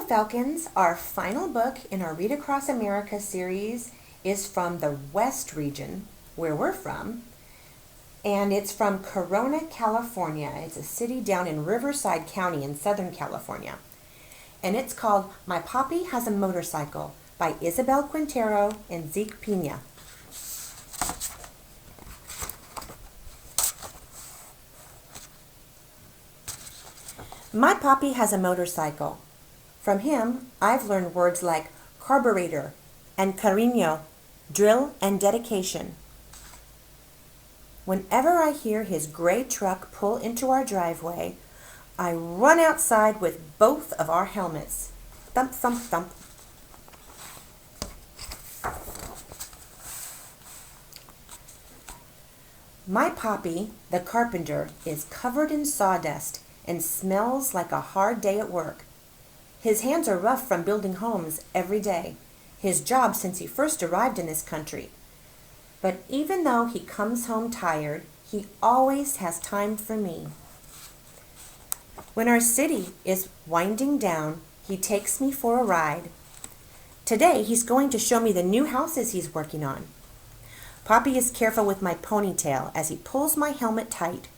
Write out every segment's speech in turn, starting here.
Falcons, our final book in our Read Across America series is from the West region, where we're from, and it's from Corona, California. It's a city down in Riverside County in Southern California. And it's called My Papi Has a Motorcycle by Isabel Quintero and Zeke Pina. My Papi has a motorcycle. From him, I've learned words like carburetor and cariño, drill and dedication. Whenever I hear his gray truck pull into our driveway, I run outside with both of our helmets. Thump, thump, thump. My Papi, the carpenter, is covered in sawdust and smells like a hard day at work. His hands are rough from building homes every day, his job since he first arrived in this country. But even though he comes home tired, he always has time for me. When our city is winding down, he takes me for a ride. Today, he's going to show me the new houses he's working on. Papi is careful with my ponytail as he pulls my helmet tight.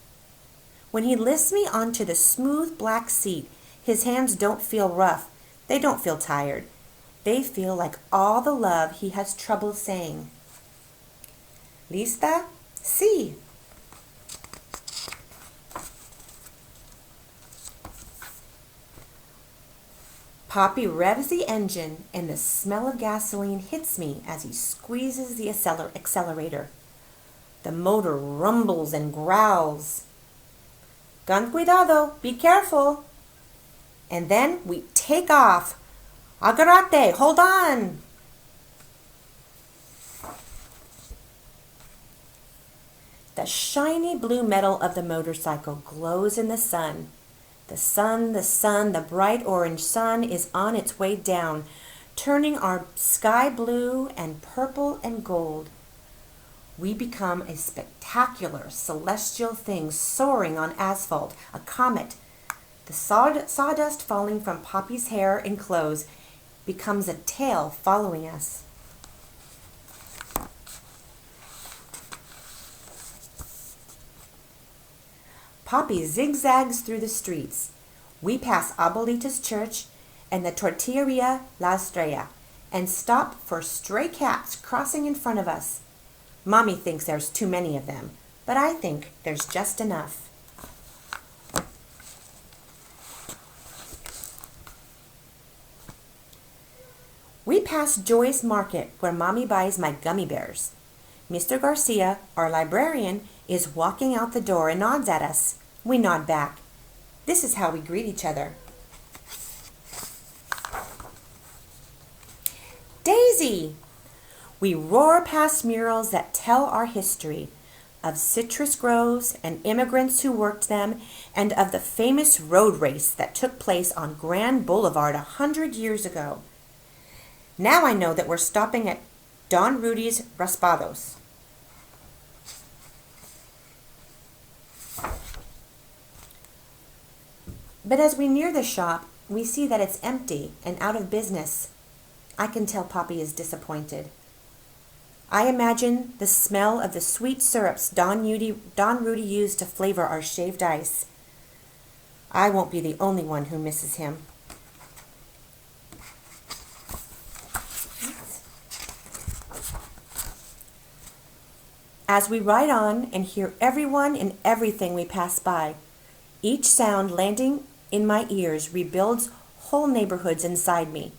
When he lifts me onto the smooth black seat, his hands don't feel rough. They don't feel tired. They feel like all the love he has trouble saying. Lista? Sí. Papi revs the engine and the smell of gasoline hits me as he squeezes the accelerator. The motor rumbles and growls. Con cuidado, be careful. And then we take off. Agarrate, hold on. The shiny blue metal of the motorcycle glows in the sun. The sun, the bright orange sun is on its way down, turning our sky blue and purple and gold. We become a spectacular celestial thing soaring on asphalt, a comet. The sawdust falling from Papi's hair and clothes becomes a tail following us. Papi zigzags through the streets. We pass Abuelita's church and the Tortilleria La Estrella and stop for stray cats crossing in front of us. Mommy thinks there's too many of them, but I think there's just enough. We pass Joy's Market where Mommy buys my gummy bears. Mr. Garcia, our librarian, is walking out the door and nods at us. We nod back. This is how we greet each other. Daisy! We roar past murals that tell our history of citrus groves and immigrants who worked them, and of the famous road race that took place on Grand Boulevard 100 years ago. Now I know that we're stopping at Don Rudy's Raspados. But as we near the shop, we see that it's empty and out of business. I can tell Papi is disappointed. I imagine the smell of the sweet syrups Don Rudy used to flavor our shaved ice. I won't be the only one who misses him. As we ride on and hear everyone and everything we pass by, each sound landing in my ears rebuilds whole neighborhoods inside me.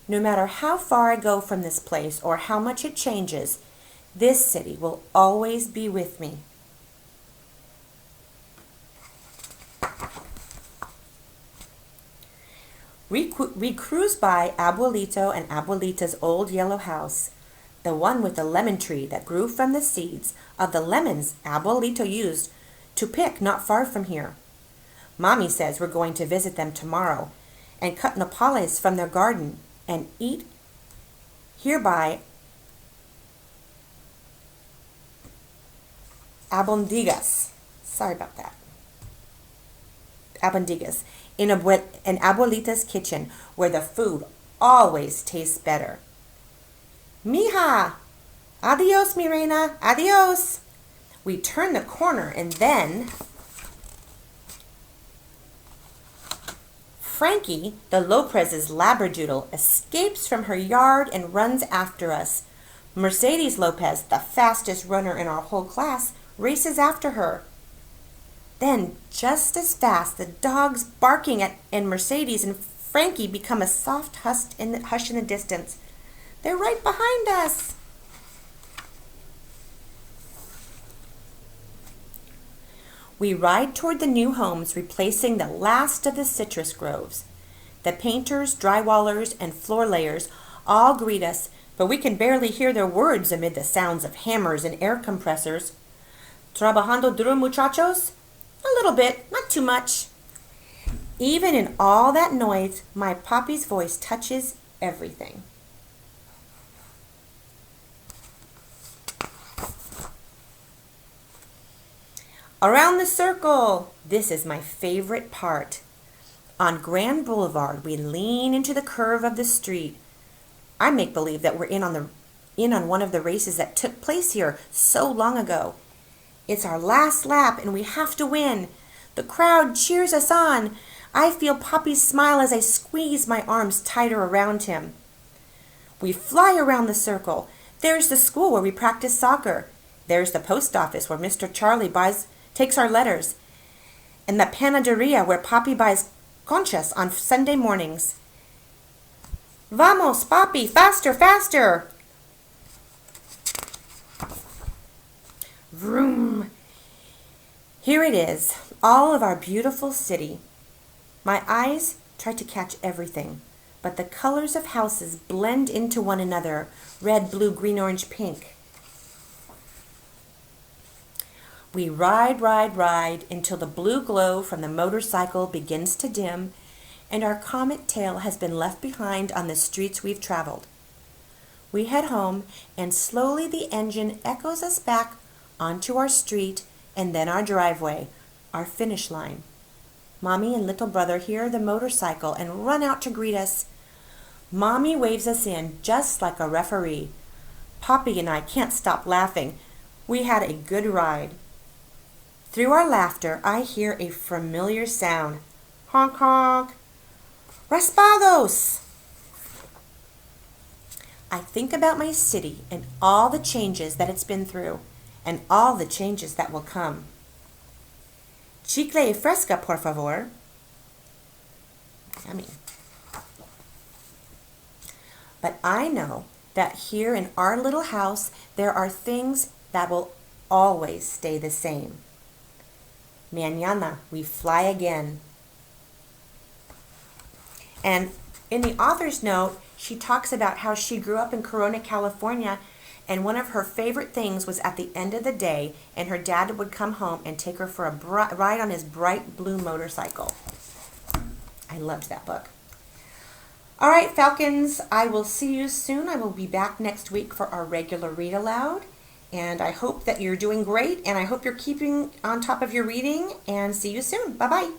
No matter how far I go from this place or how much it changes, this city will always be with me. We cruise by Abuelito and Abuelita's old yellow house, the one with the lemon tree that grew from the seeds of the lemons Abuelito used to pick not far from here. Mommy says we're going to visit them tomorrow and cut nopales from their garden and eat hereby albondigas. Sorry about that. Albondigas. in Abuelita's kitchen, where the food always tastes better. Mija! Adios, mi reina! Adios! We turn the corner and then Frankie, the Lopez's labradoodle, escapes from her yard and runs after us. Mercedes Lopez, the fastest runner in our whole class, races after her. Then, just as fast, the dogs barking and Mercedes and Frankie become a soft hush in the distance. They're right behind us. We ride toward the new homes, replacing the last of the citrus groves. The painters, drywallers, and floor layers all greet us, but we can barely hear their words amid the sounds of hammers and air compressors. Trabajando duro, muchachos? A little bit, not too much. Even in all that noise, my Papi's voice touches everything. Around the circle! This is my favorite part. On Grand Boulevard, we lean into the curve of the street. I make believe that we're in on one of the races that took place here so long ago. It's our last lap and we have to win. The crowd cheers us on. I feel Papi's smile as I squeeze my arms tighter around him. We fly around the circle. There's the school where we practice soccer. There's the post office where Mr. Charlie takes our letters. And the panaderia where Papi buys conchas on Sunday mornings. Vamos, Papi, faster, faster! Vroom! Here it is, all of our beautiful city. My eyes try to catch everything, but the colors of houses blend into one another, red, blue, green, orange, pink. We ride, ride, ride until the blue glow from the motorcycle begins to dim and our comet tail has been left behind on the streets we've traveled. We head home and slowly the engine echoes us back onto our street and then our driveway, our finish line. Mommy and little brother hear the motorcycle and run out to greet us. Mommy waves us in just like a referee. Papi and I can't stop laughing. We had a good ride. Through our laughter, I hear a familiar sound. Honk, honk. Raspados! I think about my city and all the changes that it's been through and all the changes that will come. Chicle y fresca, por favor. Yummy. But I know that here in our little house, there are things that will always stay the same. Mañana, we fly again. And in the author's note, she talks about how she grew up in Corona, California, and one of her favorite things was at the end of the day, and her dad would come home and take her for a ride on his bright blue motorcycle. I loved that book. All right, Falcons, I will see you soon. I will be back next week for our regular read aloud. And I hope that you're doing great, and I hope you're keeping on top of your reading, and see you soon. Bye-bye.